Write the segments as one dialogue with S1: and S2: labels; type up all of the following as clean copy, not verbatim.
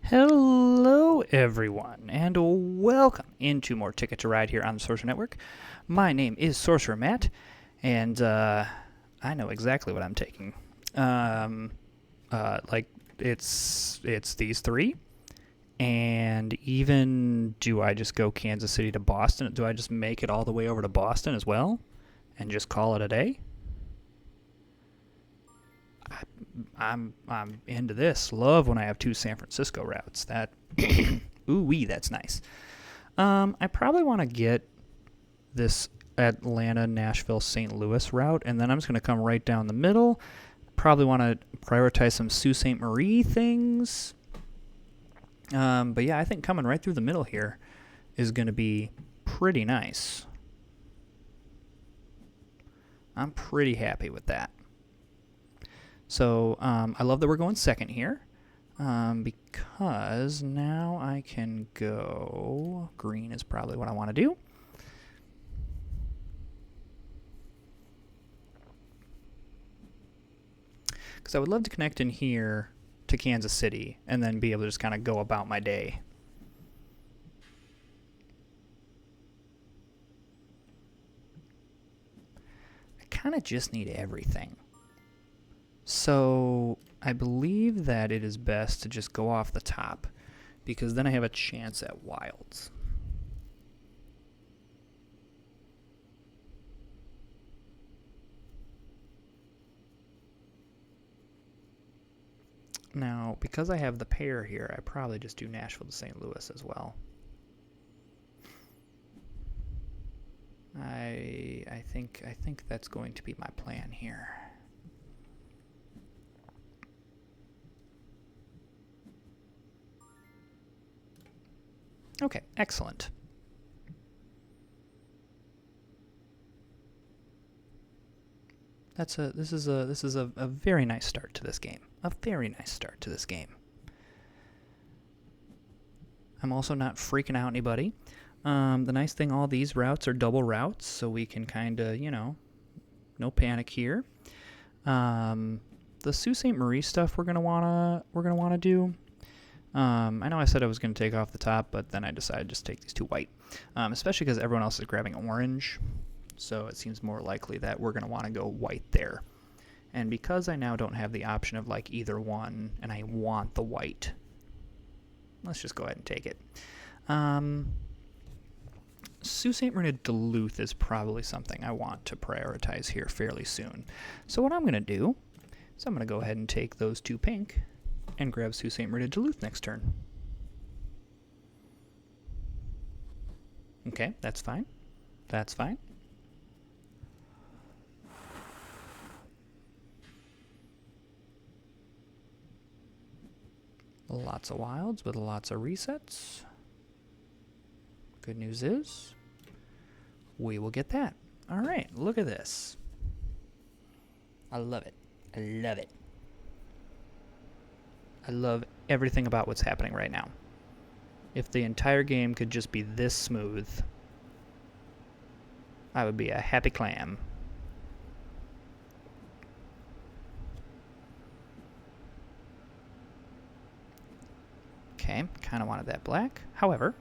S1: Hello, everyone, and welcome into more Ticket to Ride here on the Sorcerer Network. My name is Sorcerer Matt, and I know exactly what I'm taking. It's these three, and even do I just go Kansas City to Boston? Do I just make it all the way over to Boston as well, and just call it a day? I'm into this. Love when I have two San Francisco routes. That ooh wee, that's nice. I probably want to get this Atlanta, Nashville, St. Louis route, and then I'm just going to come right down the middle. Probably want to prioritize some Sault Ste. Marie things. But yeah, I think coming right through the middle here is going to be pretty nice. I'm pretty happy with that. So I love that we're going second here because now I can go green is probably what I want to do. Because I would love to connect in here to Kansas City and then be able to just kind of go about my day. I kind of just need everything. So I believe that it is best to just go off the top because then I have a chance at wilds. Now, because I have the pair here, I probably just do Nashville to St. Louis as well. I think that's going to be my plan here. Okay, excellent. This is a very nice start to this game. A very nice start to this game. I'm also not freaking out anybody. The nice thing, all these routes are double routes, so we can kind of, no panic here. The Sault Ste. Marie stuff we're gonna wanna do. I know I said I was going to take off the top, but then I decided to just take these two white, especially because everyone else is grabbing orange, so it seems more likely that we're going to want to go white there. And because I now don't have the option of like either one, and I want the white, let's just go ahead and take it. Sault Ste. Marie to Duluth is probably something I want to prioritize here fairly soon. So what I'm going to do is I'm going to go ahead and take those two pink and grab Sault Ste. Marie to Duluth next turn. Okay, that's fine. That's fine. Lots of wilds with lots of resets. Good news is we will get that. All right, look at this. I love it. I love it. I love everything about what's happening right now. If the entire game could just be this smooth, I would be a happy clam. Okay, kind of wanted that black. However,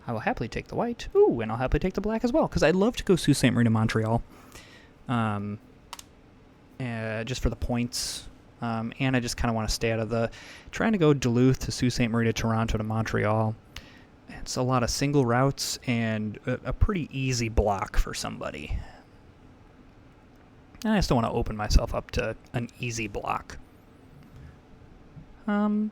S1: I will happily take the white. Ooh, and I'll happily take the black as well, because I'd love to go Sault Ste. Marie to Montreal. Just for the points. And I just kind of want to stay out of the... Trying to go Duluth to Sault Ste. Marie to Toronto to Montreal. It's a lot of single routes and a pretty easy block for somebody. And I just don't want to open myself up to an easy block. I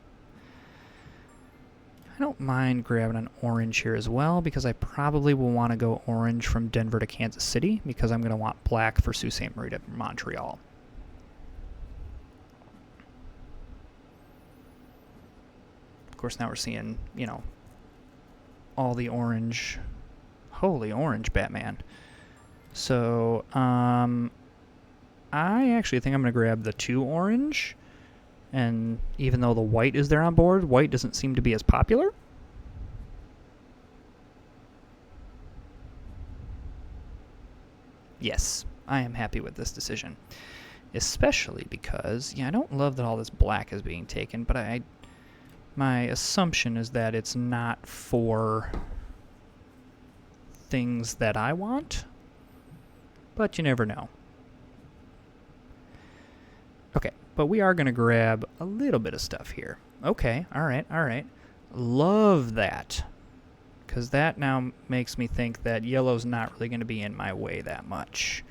S1: don't mind grabbing an orange here as well, because I probably will want to go orange from Denver to Kansas City, because I'm going to want black for Sault Ste. Marie to Montreal. Of course, now we're seeing, all the orange. Holy orange, Batman. So, I actually think I'm going to grab the 2 orange. And even though the white is there on board, white doesn't seem to be as popular. Yes, I am happy with this decision. Especially because, I don't love that all this black is being taken, but I My assumption is that it's not for things that I want, but you never know. Okay, but we are going to grab a little bit of stuff here. Okay, all right. Love that. Because that now makes me think that yellow's not really going to be in my way that much.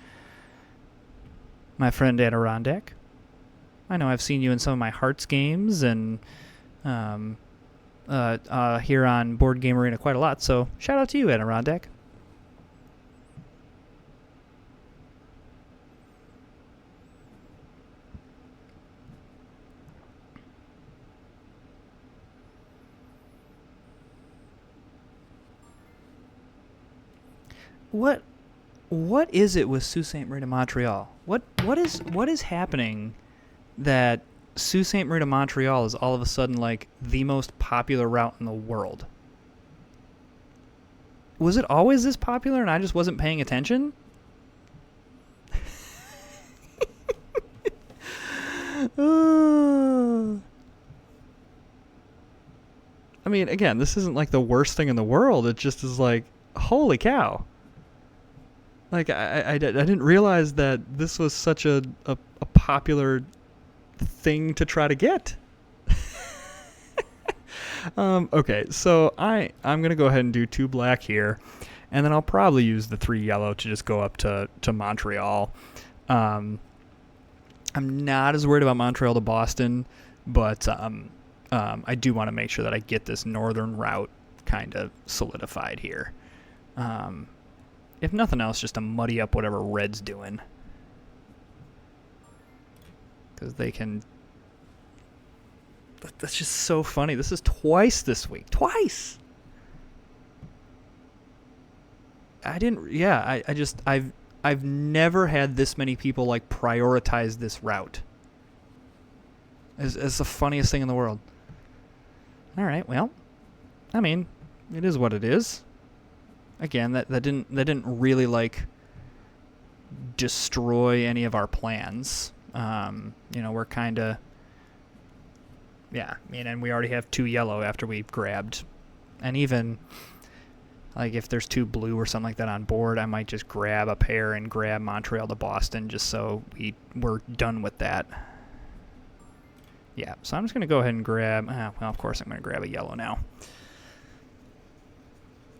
S1: My friend Adirondack, I know I've seen you in some of my Hearts games and here on Board Game Arena quite a lot, so shout out to you, Adirondack. What is it with Sault Ste. Marie de Montreal? What is happening that Sault Ste. Marie de Montreal is all of a sudden like the most popular route in the world? Was it always this popular and I just wasn't paying attention? I mean, again, this isn't like the worst thing in the world. It just is like, holy cow. Like, I didn't realize that this was such a popular thing to try to get. Okay, so I'm going to go ahead and do 2 black here, and then I'll probably use the 3 yellow to just go up to Montreal. I'm not as worried about Montreal to Boston, but I do want to make sure that I get this northern route kind of solidified here. If nothing else, just to muddy up whatever red's doing. Because they can... That's just so funny. This is twice this week. Twice! I didn't... Yeah, I've never had this many people, like, prioritize this route. It's the funniest thing in the world. Alright, well, I mean, it is what it is. Again, that didn't really like destroy any of our plans. We're kind of, yeah. I mean, and we already have 2 yellow after we grabbed, and even like if there's 2 blue or something like that on board, I might just grab a pair and grab Montreal to Boston just so we're done with that. Yeah. So I'm just gonna go ahead and grab. Well, of course I'm gonna grab a yellow now.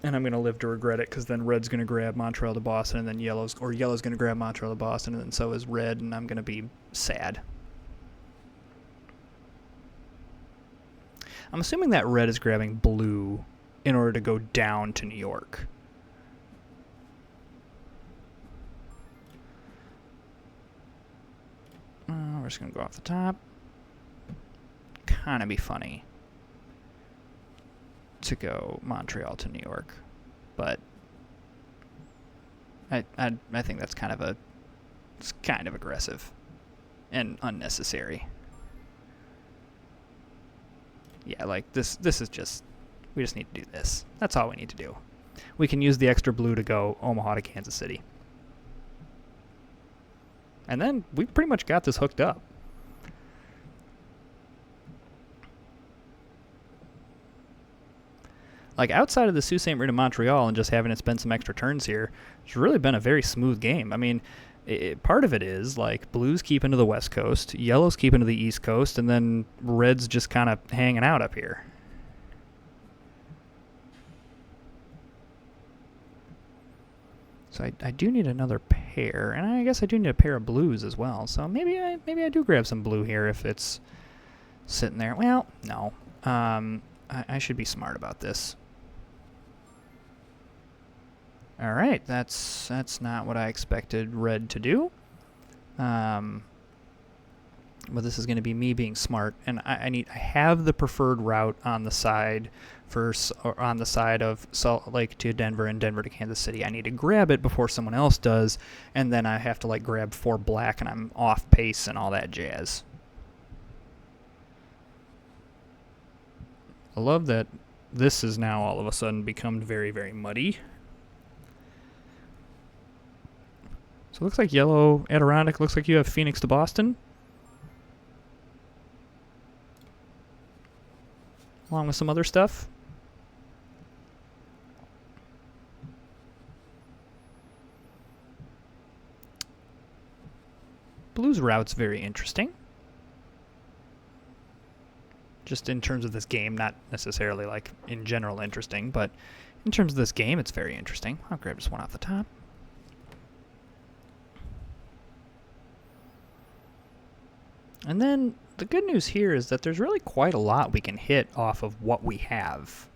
S1: And I'm going to live to regret it because then red's going to grab Montreal to Boston and then yellow's going to grab Montreal to Boston and then so is red and I'm going to be sad. I'm assuming that red is grabbing blue in order to go down to New York. We're just going to go off the top. Kind of be funny to go Montreal to New York, but I think that's it's kind of aggressive and unnecessary. Yeah, like this is just, we just need to do this. That's all we need to do. We can use the extra blue to go Omaha to Kansas City. And then we pretty much got this hooked up. Like, outside of the Sault Ste. Marie de Montreal and just having it spend some extra turns here, it's really been a very smooth game. I mean, part of it is, like, blue's keeping to the west coast, yellow's keeping to the east coast, and then red's just kind of hanging out up here. So I do need another pair, and I guess I do need a pair of blues as well. So maybe I do grab some blue here if it's sitting there. Well, no. I should be smart about this. All right, that's not what I expected red to do. But this is going to be me being smart, and I have the preferred route on the side on the side of Salt Lake to Denver and Denver to Kansas City. I need to grab it before someone else does, and then I have to like grab 4 black, and I'm off pace and all that jazz. I love that this has now all of a sudden become very, very muddy. So it looks like yellow Adirondack. Looks like you have Phoenix to Boston. along with some other stuff. Blue's route's very interesting. Just in terms of this game, not necessarily like in general interesting, but in terms of this game, it's very interesting. I'll grab just one off the top. And then the good news here is that there's really quite a lot we can hit off of what we have.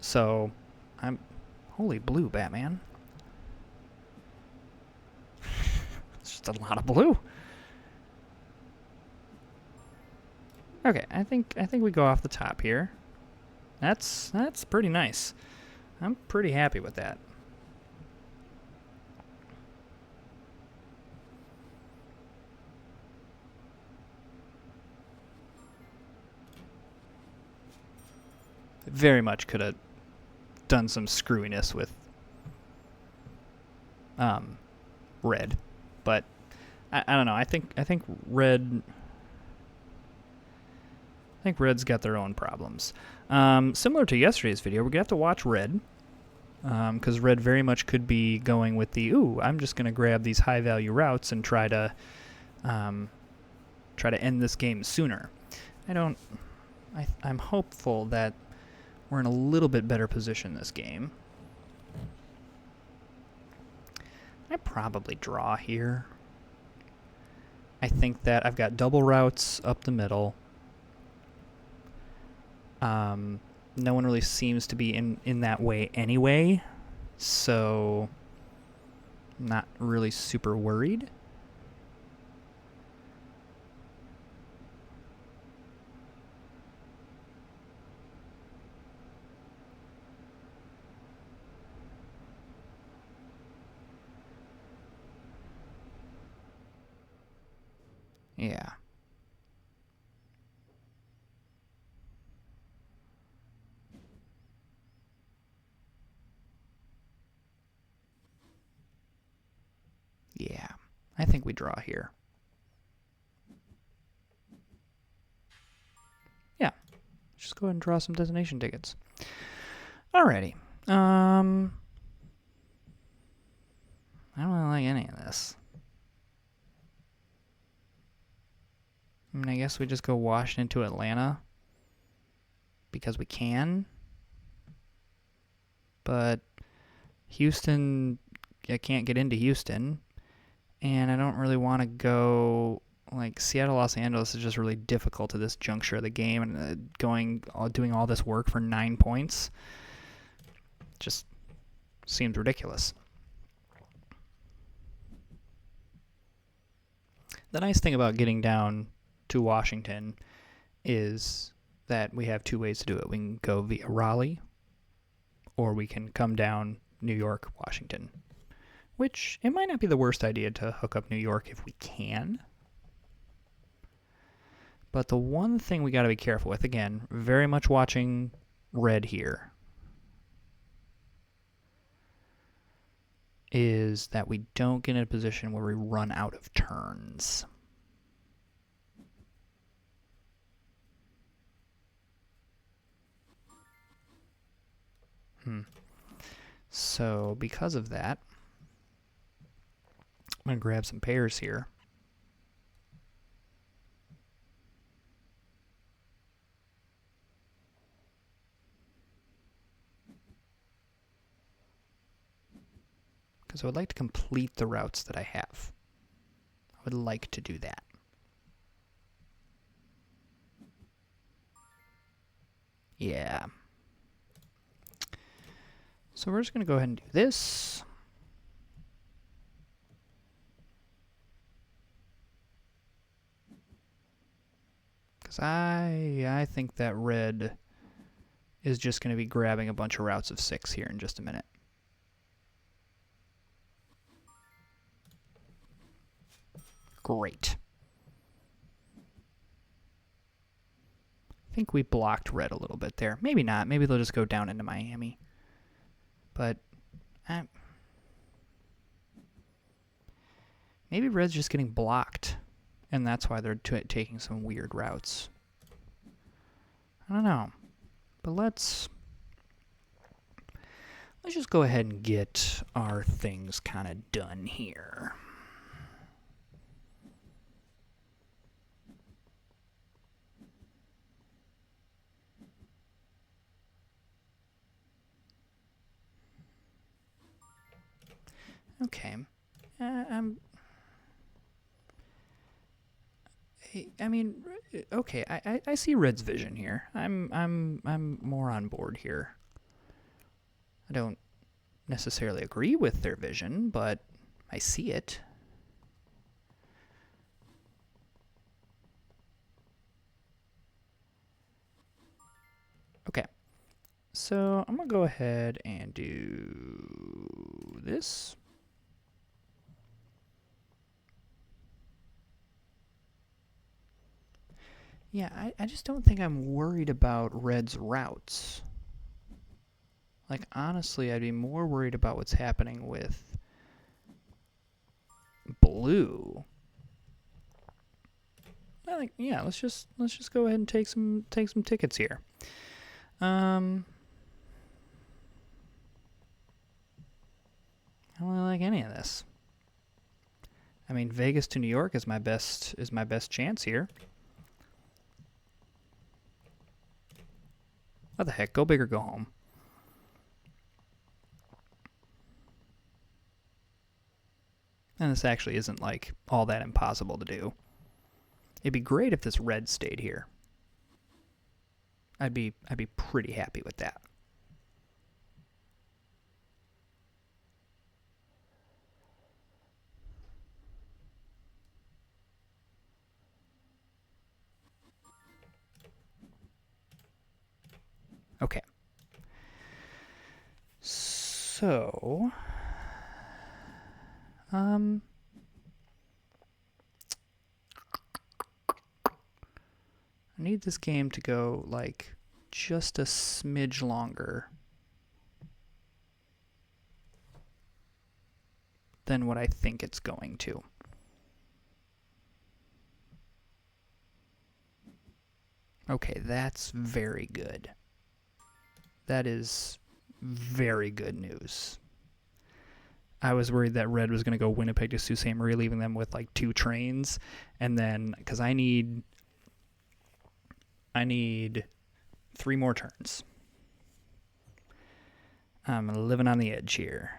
S1: So, holy blue, Batman. It's just a lot of blue. Okay, I think we go off the top here. That's pretty nice. I'm pretty happy with that. Very much could have done some screwiness with red, but I don't know. I think red. I think red's got their own problems. Similar to yesterday's video, we're gonna have to watch red, because red very much could be going with the I'm just gonna grab these high value routes and try to end this game sooner. I'm hopeful that we're in a little bit better position this game. I probably draw here. I think that I've got double routes up the middle. No one really seems to be in that way anyway, so I'm not really super worried. Yeah. Yeah, I think we draw here. Yeah, just go ahead and draw some destination tickets. Alrighty. I don't really like any of this. I mean, I guess we just go Washington to Atlanta because we can. But Houston, I can't get into Houston. And I don't really want to go, like, Seattle, Los Angeles is just really difficult at this juncture of the game. And doing all this work for 9 points just seems ridiculous. The nice thing about getting down to Washington is that we have two ways to do it. We can go via Raleigh, or we can come down New York, Washington. Which, it might not be the worst idea to hook up New York if we can. But the one thing we got to be careful with, again, very much watching red here, is that we don't get in a position where we run out of turns. So, because of that, I'm going to grab some pairs here. Because I would like to complete the routes that I have. I would like to do that. Yeah. So we're just going to go ahead and do this. Because I think that red is just going to be grabbing a bunch of routes of 6 here in just a minute. Great. I think we blocked red a little bit there. Maybe not. Maybe they'll just go down into Miami. But maybe red's just getting blocked, and that's why they're taking some weird routes. I don't know. But let's just go ahead and get our things kind of done here. Okay. I mean, okay. I see Red's vision here. I'm more on board here. I don't necessarily agree with their vision, but I see it. Okay. So I'm going to go ahead and do this. Yeah, I just don't think I'm worried about Red's routes. Like, honestly, I'd be more worried about what's happening with Blue. I think, yeah, let's just go ahead and take some tickets here. I don't really like any of this. I mean, Vegas to New York is my best chance here. What the heck? Go big or go home. And this actually isn't like all that impossible to do. It'd be great if this red stayed here. I'd be pretty happy with that. Okay. So, I need this game to go like just a smidge longer than what I think it's going to. Okay, that's very good. That is very good news. I was worried that Red was going to go Winnipeg to Sault Ste. Marie, leaving them with like 2 trains, and then because I need 3 more turns. I'm living on the edge here.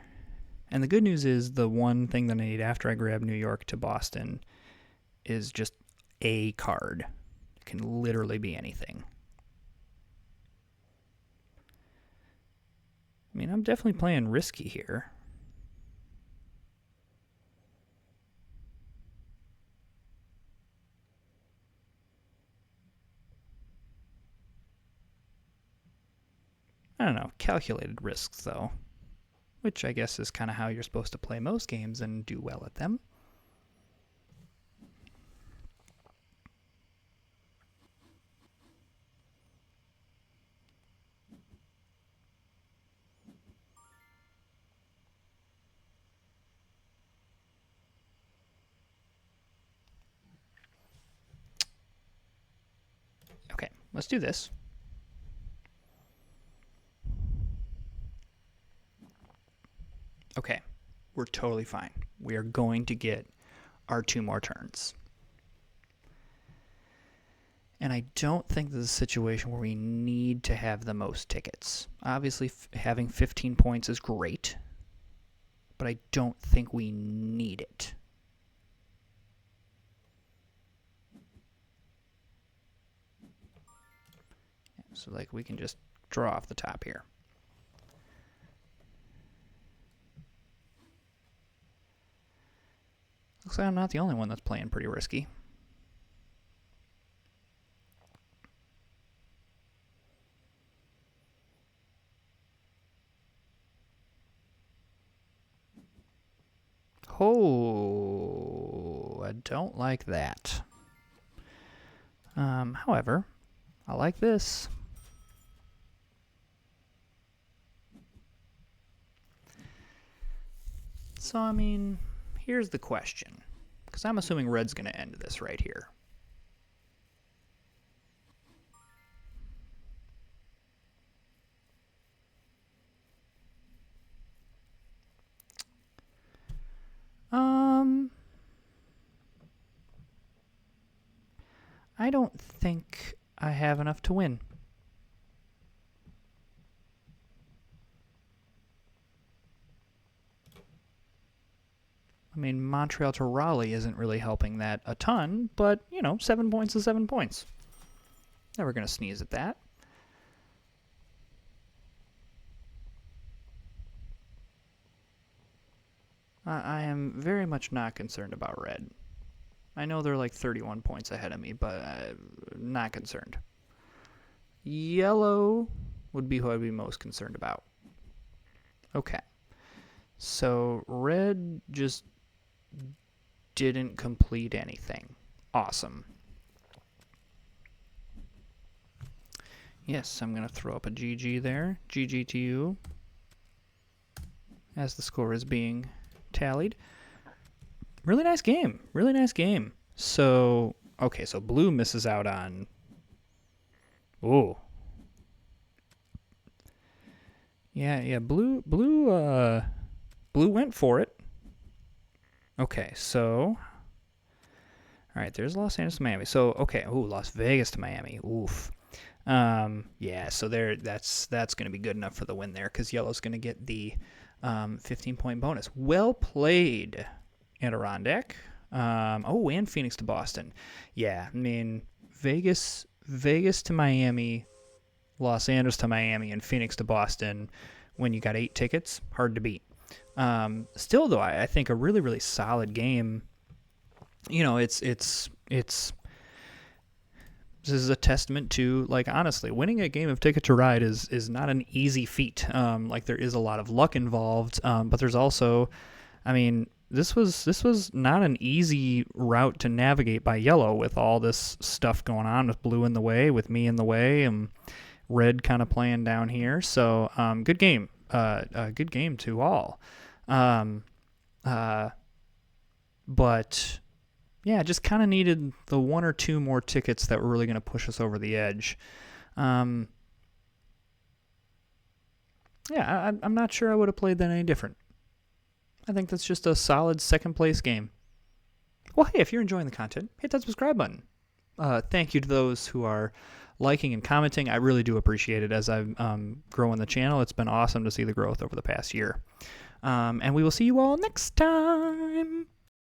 S1: And the good news is the one thing that I need after I grab New York to Boston is just a card. It can literally be anything. I mean, I'm definitely playing risky here. I don't know, calculated risks though, which I guess is kind of how you're supposed to play most games and do well at them. Okay, let's do this. Okay, we're totally fine. We are going to get our 2 more turns. And I don't think this is a situation where we need to have the most tickets. Obviously, having 15 points is great, but I don't think we need it. So, like, we can just draw off the top here. Looks like I'm not the only one that's playing pretty risky. Oh, I don't like that. However, I like this. So, I mean, here's the question. Because I'm assuming Red's going to end this right here. I don't think I have enough to win. I mean, Montreal to Raleigh isn't really helping that a ton, but, 7 points is 7 points. Never going to sneeze at that. I am very much not concerned about red. I know they're like 31 points ahead of me, but not concerned. Yellow would be who I'd be most concerned about. Okay. So red just didn't complete anything. Awesome. Yes, I'm going to throw up a GG there. GG to you. As the score is being tallied. Really nice game. Really nice game. So, okay, so blue misses out on... Ooh. Yeah, blue went for it. Okay, so... All right, there's Los Angeles to Miami. So, okay, Las Vegas to Miami. Oof. Yeah, so that's going to be good enough for the win there because yellow's going to get the 15-point bonus. Well played, Adirondack. And Phoenix to Boston. Yeah, I mean, Vegas to Miami, Los Angeles to Miami, and Phoenix to Boston when you got 8 tickets, hard to beat. Still, though, I think a really, really solid game. It's this is a testament to, like, honestly, winning a game of Ticket to Ride is not an easy feat. Like, there is a lot of luck involved, but there's also, I mean, this was not an easy route to navigate by yellow with all this stuff going on with blue in the way, with me in the way, and red kind of playing down here. So, good game. Good game to all. But yeah, just kind of needed the 1 or 2 more tickets that were really going to push us over the edge. Yeah, I'm not sure I would have played that any different. I think that's just a solid second place game. Well, hey, if you're enjoying the content, hit that subscribe button. Thank you to those who are liking and commenting. I really do appreciate it as I'm growing the channel. It's been awesome to see the growth over the past year. And we will see you all next time.